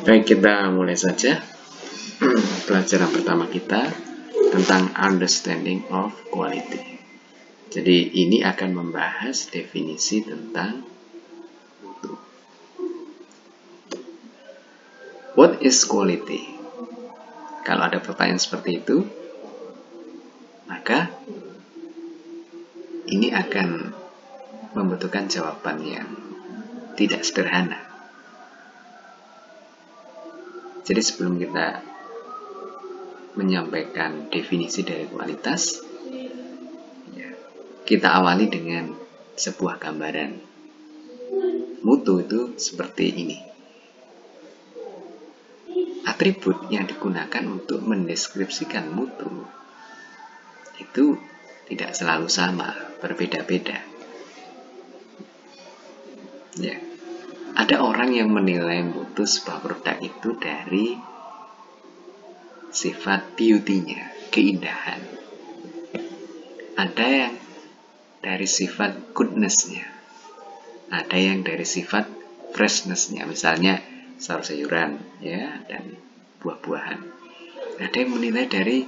Baik, kita mulai saja pelajaran pertama kita tentang understanding of quality. Jadi ini akan membahas definisi tentang mutu. What is quality? Kalau ada pertanyaan seperti itu, maka ini akan membutuhkan jawaban yang tidak sederhana. Jadi sebelum kita menyampaikan definisi dari kualitas, kita awali dengan sebuah gambaran. Mutu itu seperti ini. Atribut yang digunakan untuk mendeskripsikan mutu itu tidak selalu sama, berbeda-beda. Ya. Ada orang yang menilai mutu sebuah produk itu dari sifat beauty-nya, keindahan. Ada yang dari sifat goodness-nya. Ada yang dari sifat freshness-nya, misalnya sayur-sayuran ya, dan buah-buahan. Ada yang menilai dari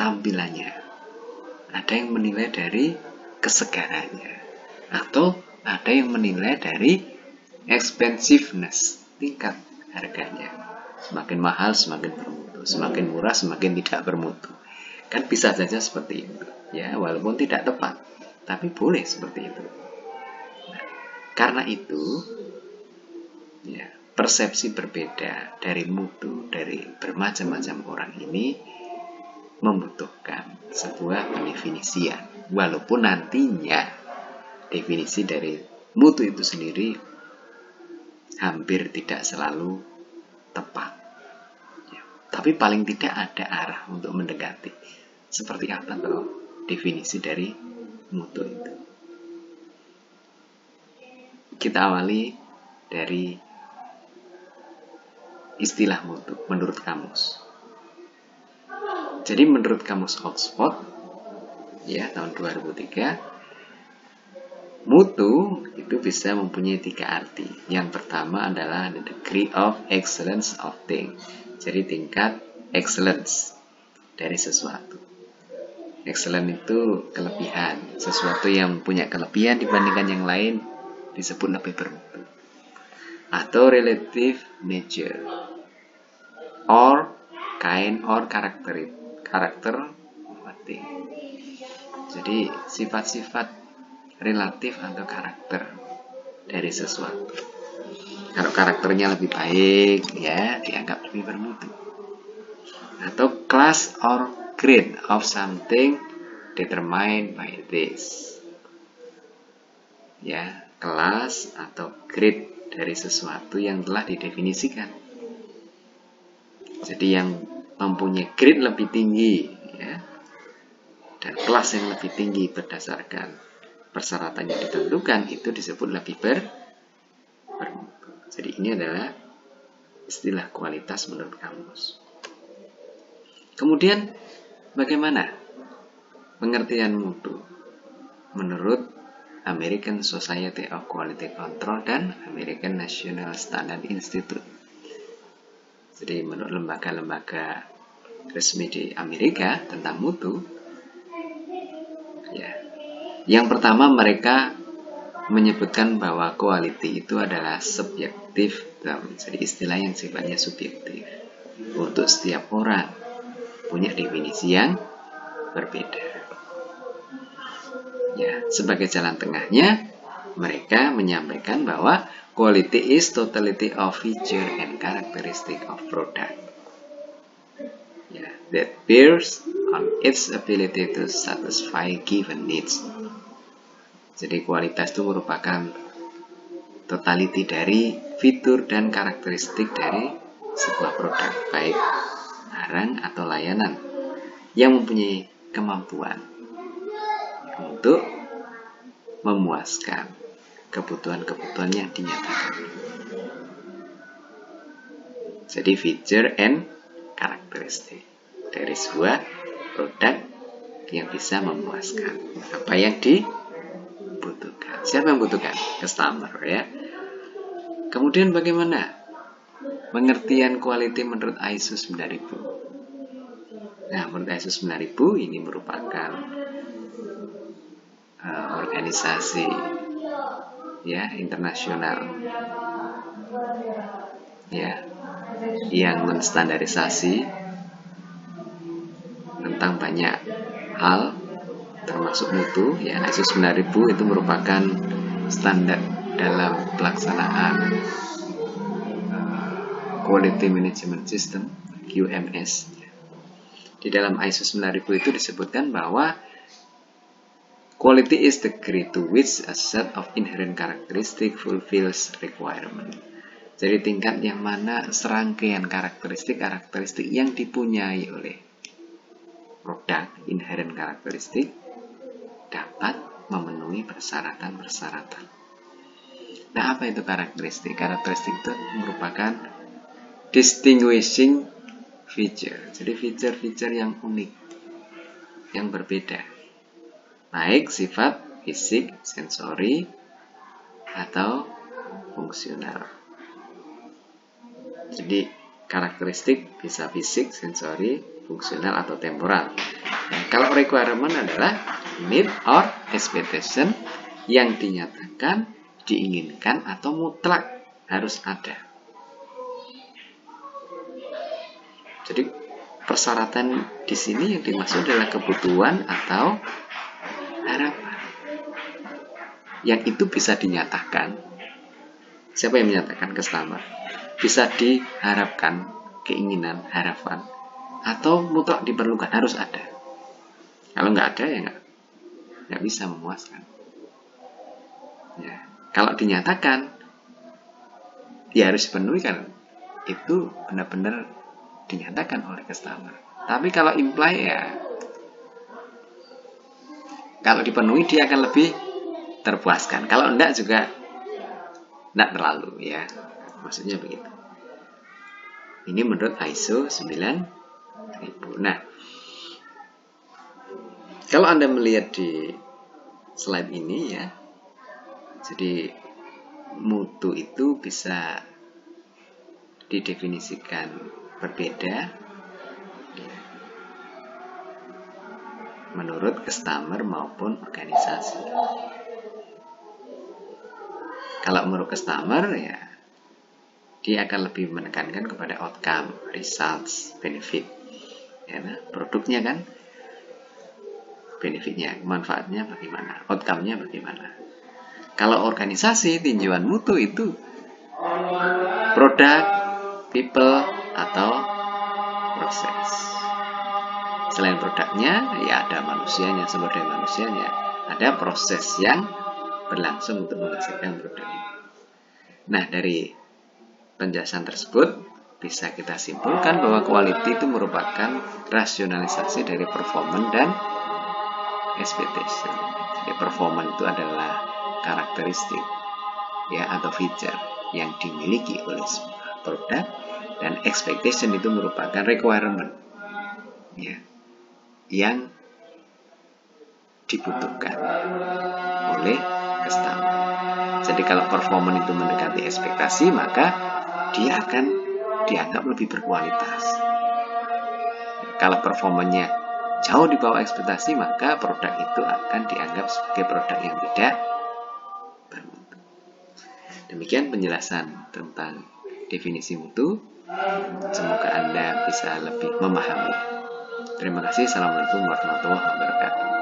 tampilannya. Ada yang menilai dari kesegarannya. Atau ada yang menilai dari expensiveness, tingkat harganya. Semakin mahal semakin bermutu, semakin murah semakin tidak bermutu. Kan bisa saja seperti itu, ya, walaupun tidak tepat, tapi boleh seperti itu. Nah, karena itu, ya, persepsi berbeda dari mutu dari bermacam-macam orang ini membutuhkan sebuah pendefinisian, walaupun nantinya definisi dari mutu itu sendiri hampir tidak selalu tepat, ya, tapi paling tidak ada arah untuk mendekati. Seperti apa kalau definisi dari mutu itu? Kita awali dari istilah mutu menurut kamus. Jadi menurut kamus Oxford, ya, tahun 2003, mutu itu bisa mempunyai 3 arti. Yang pertama adalah the degree of excellence of thing. Jadi tingkat excellence dari sesuatu. Excellent itu kelebihan. Sesuatu yang punya kelebihan dibandingkan yang lain disebut lebih bermutu. Atau relative nature or kind or karakter thing. Jadi sifat-sifat relatif atau karakter dari sesuatu. Kalau karakternya lebih baik, ya, dianggap lebih bermutu. Atau class or grade of something determined by this. Ya, kelas atau grade dari sesuatu yang telah didefinisikan. Jadi yang mempunyai grade lebih tinggi, ya, dan kelas yang lebih tinggi berdasarkan persyaratan yang ditentukan itu disebut lebih bermutu. Jadi ini adalah istilah kualitas menurut kamus. Kemudian bagaimana pengertian mutu menurut American Society of Quality Control dan American National Standard Institute? Jadi menurut lembaga-lembaga resmi di Amerika tentang mutu, ya, yang pertama mereka menyebutkan bahwa quality itu adalah subjektif term. Jadi istilah yang sifatnya subjektif. Untuk setiap orang punya definisi yang berbeda. Ya, sebagai jalan tengahnya mereka menyampaikan bahwa quality is totality of feature and characteristic of product. Ya, that bears on its ability to satisfy given needs. Jadi kualitas itu merupakan totality dari fitur dan karakteristik dari sebuah produk, baik barang atau layanan, yang mempunyai kemampuan untuk memuaskan kebutuhan-kebutuhan yang dinyatakan. Jadi feature and karakteristik dari sebuah produk yang bisa memuaskan apa yang dibutuhkan. Siapa yang membutuhkan? Customer, ya. Kemudian bagaimana Pengertian quality menurut ISO 9000. Nah, menurut ISO 9000 ini merupakan organisasi ya internasional ya yang menstandarisasi tentang banyak hal termasuk mutu ya. ISO 9000 itu merupakan standar dalam pelaksanaan Quality Management System QMS. Di dalam ISO 9000 itu disebutkan bahwa quality is the degree to which a set of inherent characteristic fulfills requirement. Jadi tingkat yang mana serangkaian karakteristik yang dipunyai oleh produk inherent karakteristik dapat memenuhi persyaratan-persyaratan. Nah, apa itu karakteristik? Karakteristik itu merupakan distinguishing feature. Jadi feature-feature yang unik, yang berbeda. Baik sifat fisik, sensori, atau fungsional. Jadi karakteristik bisa fisik, sensori, fungsional, atau temporal. Nah, kalau requirement adalah need or expectation yang dinyatakan, diinginkan, atau mutlak harus ada. Jadi persyaratan di sini yang dimaksud adalah kebutuhan atau harapan. Yang itu bisa dinyatakan. Siapa yang menyatakan? Customer. Bisa diharapkan, keinginan, harapan, atau mutlak diperlukan, harus ada. Kalau nggak ada ya nggak bisa memuaskan. Ya. Kalau dinyatakan, ya harus dipenuhi kan. Itu benar-benar dinyatakan oleh customer. Tapi kalau imply ya, kalau dipenuhi dia akan lebih terpuaskan. Kalau enggak juga enggak terlalu ya. Maksudnya begitu. Ini menurut ISO 9000. Nah, kalau Anda melihat di slide ini ya, jadi mutu itu bisa didefinisikan berbeda menurut customer maupun organisasi. Kalau menurut customer ya, dia akan lebih menekankan kepada outcome, results, benefit. Ya, nah, produknya kan, benefitnya, manfaatnya bagaimana, outcome-nya bagaimana. Kalau organisasi, tinjauan mutu itu produk, people, atau proses. Selain produknya, ya ada manusianya, sumber daya manusianya. Ada proses yang berlangsung untuk menghasilkan produk ini. Nah, dari penjelasan tersebut bisa kita simpulkan bahwa quality itu merupakan rasionalisasi dari performance dan expectation. Jadi performance itu adalah karakteristik ya atau feature yang dimiliki oleh sebuah produk, dan expectation itu merupakan requirement ya yang dibutuhkan oleh customer. Jadi kalau performance itu mendekati ekspektasi, maka dia akan dianggap lebih berkualitas. Kalau performanya jauh di bawah ekspektasi, maka produk itu akan dianggap sebagai produk yang tidak bermutu. Demikian penjelasan tentang definisi mutu. Semoga Anda bisa lebih memahami. Terima kasih. Assalamualaikum warahmatullahi wabarakatuh.